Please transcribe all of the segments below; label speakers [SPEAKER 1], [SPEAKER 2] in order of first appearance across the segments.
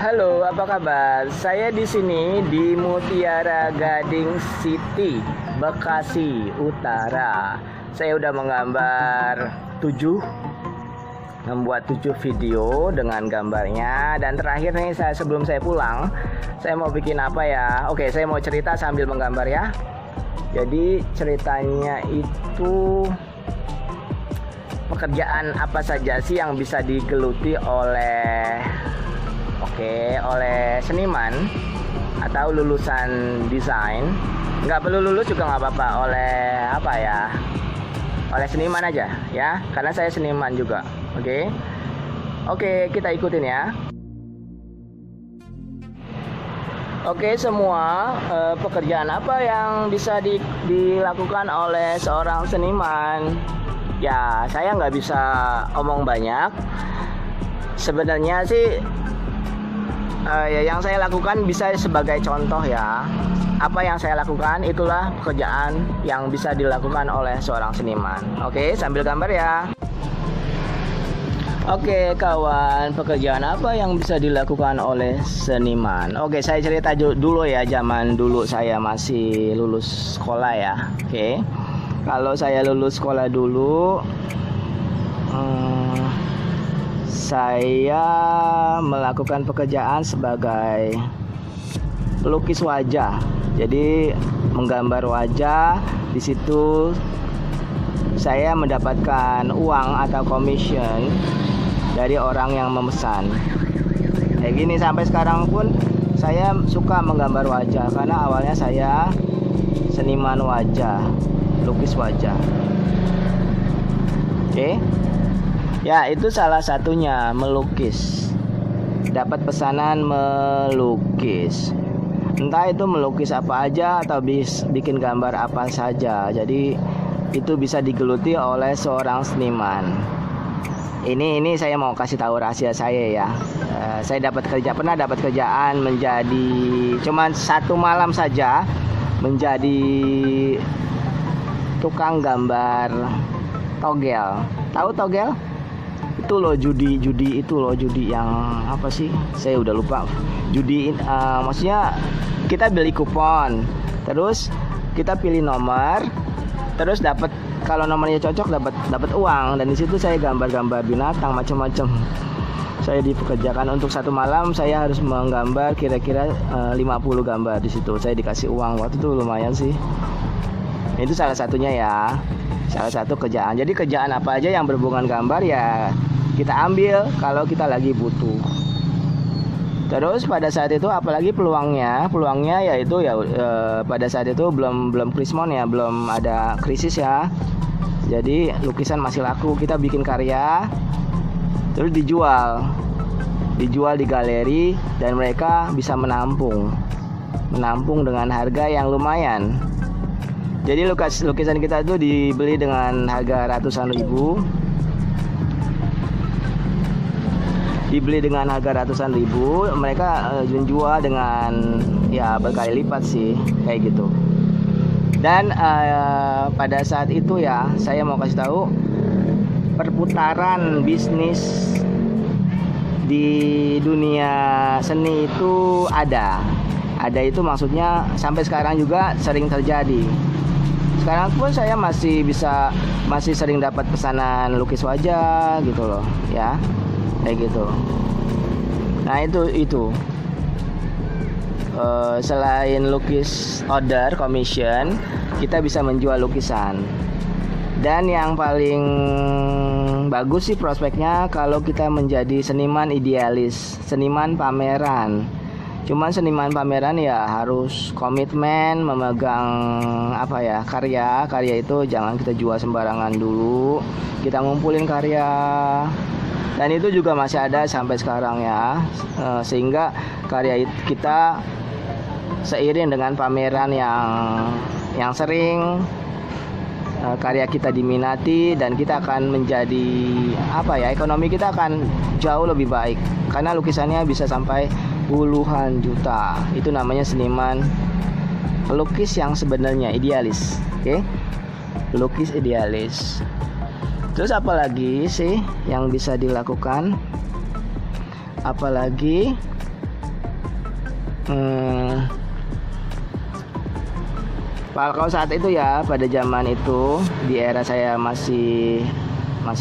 [SPEAKER 1] Halo, apa kabar? Saya di sini di Mutiara Gading City, Bekasi Utara. Saya udah membuat 7 video dengan gambarnya. Dan terakhir nih, sebelum saya pulang, saya mau bikin apa ya? Oke, saya mau cerita sambil menggambar ya. Jadi ceritanya itu pekerjaan apa saja sih yang bisa digeluti oleh seniman atau lulusan desain. Nggak perlu lulus juga nggak apa-apa, oleh seniman aja ya, karena saya seniman juga. Oke, kita ikutin ya. Oke semua, pekerjaan apa yang bisa dilakukan oleh seorang seniman? Ya, saya nggak bisa omong banyak. Sebenarnya sih yang saya lakukan bisa sebagai contoh ya. Apa yang saya lakukan itulah pekerjaan yang bisa dilakukan oleh seorang seniman. Oke, sambil gambar ya. Oke kawan, pekerjaan apa yang bisa dilakukan oleh seniman? Oke, saya cerita dulu ya, zaman dulu saya masih lulus sekolah ya. Oke, kalau saya lulus sekolah dulu, saya melakukan pekerjaan sebagai pelukis wajah. Jadi menggambar wajah, di situ saya mendapatkan uang atau commission dari orang yang memesan. Kayak gini sampai sekarang pun saya suka menggambar wajah karena awalnya saya seniman wajah, lukis wajah. Oke. Ya, itu salah satunya, melukis. Dapat pesanan melukis. Entah itu melukis apa aja atau bikin gambar apa saja. Jadi itu bisa digeluti oleh seorang seniman. Ini saya mau kasih tahu rahasia saya ya. Saya pernah dapat kerjaan menjadi cuman 1 malam saja menjadi tukang gambar togel. Tahu togel? Itu loh judi yang apa sih? Saya udah lupa. Judi maksudnya kita beli kupon, terus kita pilih nomor, terus dapat, kalau nomornya cocok dapat uang. Dan di situ saya gambar-gambar binatang macam-macam. Saya dipekerjakan untuk 1 malam saya harus menggambar kira-kira 50 gambar di situ. Saya dikasih uang waktu itu lumayan sih. Itu salah satunya ya. Salah satu kerjaan. Jadi kerjaan apa aja yang berhubungan gambar ya kita ambil kalau kita lagi butuh. Terus pada saat itu apalagi peluangnya yaitu pada saat itu belum krismon ya, belum ada krisis ya. Jadi lukisan masih laku, kita bikin karya terus dijual di galeri dan mereka bisa menampung dengan harga yang lumayan. Jadi lukisan kita itu dibeli dengan harga ratusan ribu. Mereka menjual dengan ya berkali lipat sih, kayak gitu. Dan pada saat itu ya, saya mau kasih tahu perputaran bisnis di dunia seni itu ada itu, maksudnya sampai sekarang juga sering terjadi. Sekarang pun saya masih sering dapat pesanan lukis wajah gitu loh ya, kayak gitu. Nah itu selain lukis order commission, kita bisa menjual lukisan. Dan yang paling bagus sih prospeknya kalau kita menjadi seniman idealis, seniman pameran. Cuman seniman pameran ya harus komitmen memegang karya itu jangan kita jual sembarangan dulu. Kita ngumpulin karya. Dan itu juga masih ada sampai sekarang ya. Sehingga karya kita seiring dengan pameran yang sering, karya kita diminati dan kita akan menjadi ekonomi kita akan jauh lebih baik karena lukisannya bisa sampai puluhan juta. Itu namanya seniman pelukis yang sebenarnya idealis. Pelukis idealis. Terus apalagi sih yang bisa dilakukan? Apalagi Kalau saat itu ya, pada zaman itu, di era saya masih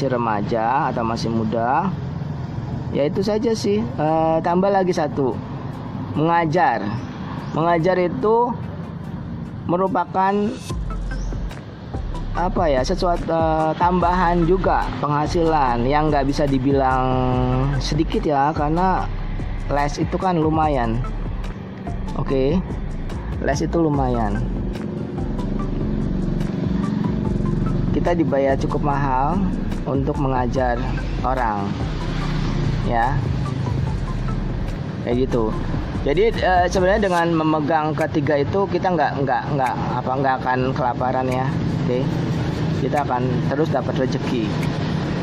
[SPEAKER 1] remaja atau masih muda, ya itu saja sih. Tambah lagi satu, mengajar. Mengajar itu merupakan apa ya, sesuatu tambahan juga penghasilan yang nggak bisa dibilang sedikit ya, karena les itu kan lumayan. Oke, les itu lumayan. Kita dibayar cukup mahal untuk mengajar orang, ya, kayak gitu. Jadi sebenarnya dengan memegang ketiga itu kita nggak akan kelaparan ya, oke? Kita akan terus dapat rezeki.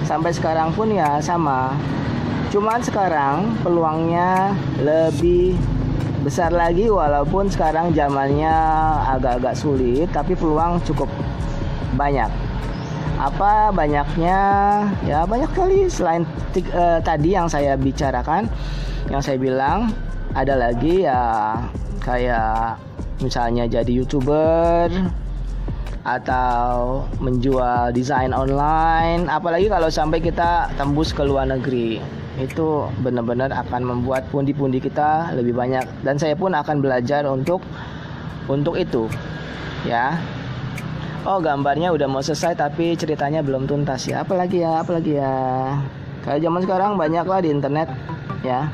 [SPEAKER 1] Sampai sekarang pun ya sama. Cuman sekarang peluangnya lebih besar lagi, walaupun sekarang zamannya agak-agak sulit, tapi peluang cukup banyak. Apa banyaknya? Ya banyak kali. Selain tadi yang saya bicarakan, yang saya bilang, ada lagi ya, kayak misalnya jadi YouTuber atau menjual desain online. Apalagi kalau sampai kita tembus ke luar negeri, itu benar-benar akan membuat pundi-pundi kita lebih banyak, dan saya pun akan belajar untuk itu ya. Oh, gambarnya udah mau selesai tapi ceritanya belum tuntas ya. Apalagi ya. Kayak zaman sekarang banyak lah di internet ya.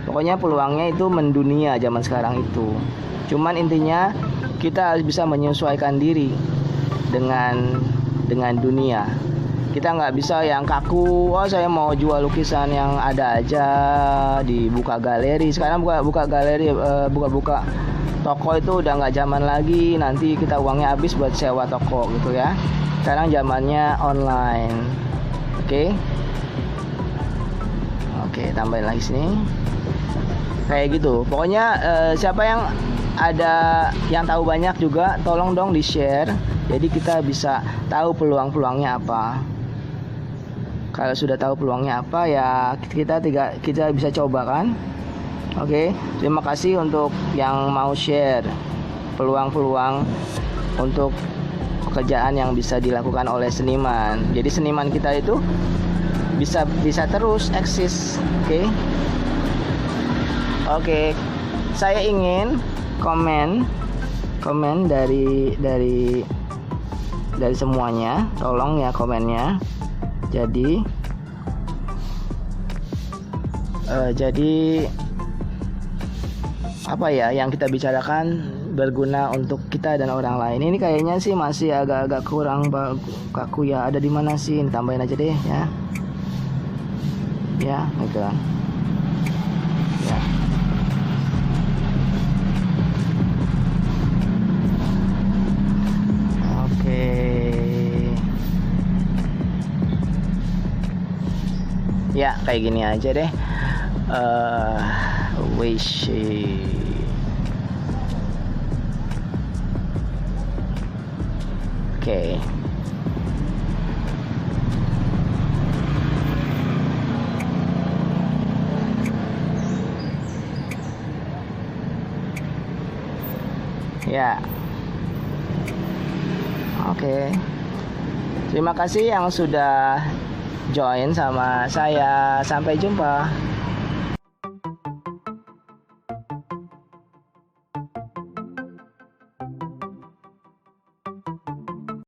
[SPEAKER 1] Pokoknya peluangnya itu mendunia zaman sekarang itu. Cuman intinya kita harus bisa menyesuaikan diri dengan dunia. Kita nggak bisa yang kaku. Oh, saya mau jual lukisan yang ada aja di buka galeri. Sekarang buka galeri, buka toko itu udah nggak zaman lagi. Nanti kita uangnya habis buat sewa toko gitu ya. Sekarang zamannya online. Oke, tambahin lagi sini. Kayak gitu. Pokoknya siapa yang ada yang tahu banyak juga, tolong dong di-share. Jadi kita bisa tahu peluang-peluangnya apa. Kalau sudah tahu peluangnya apa ya, kita bisa coba kan. Oke, terima kasih untuk yang mau share peluang-peluang untuk pekerjaan yang bisa dilakukan oleh seniman. Jadi seniman kita itu bisa terus eksis. Oke. Saya ingin komen dari semuanya. Tolong ya komennya. Jadi apa ya yang kita bicarakan berguna untuk kita dan orang lain. Ini kayaknya sih masih agak-agak kurang kaku ya. Ada di mana sih? Ini tambahin aja deh ya. Ya, gitu. Ya. Oke. Ya, kayak gini aja deh. Wish. Oke. Ya. Oke. Terima kasih yang sudah join sama saya. Sampai jumpa.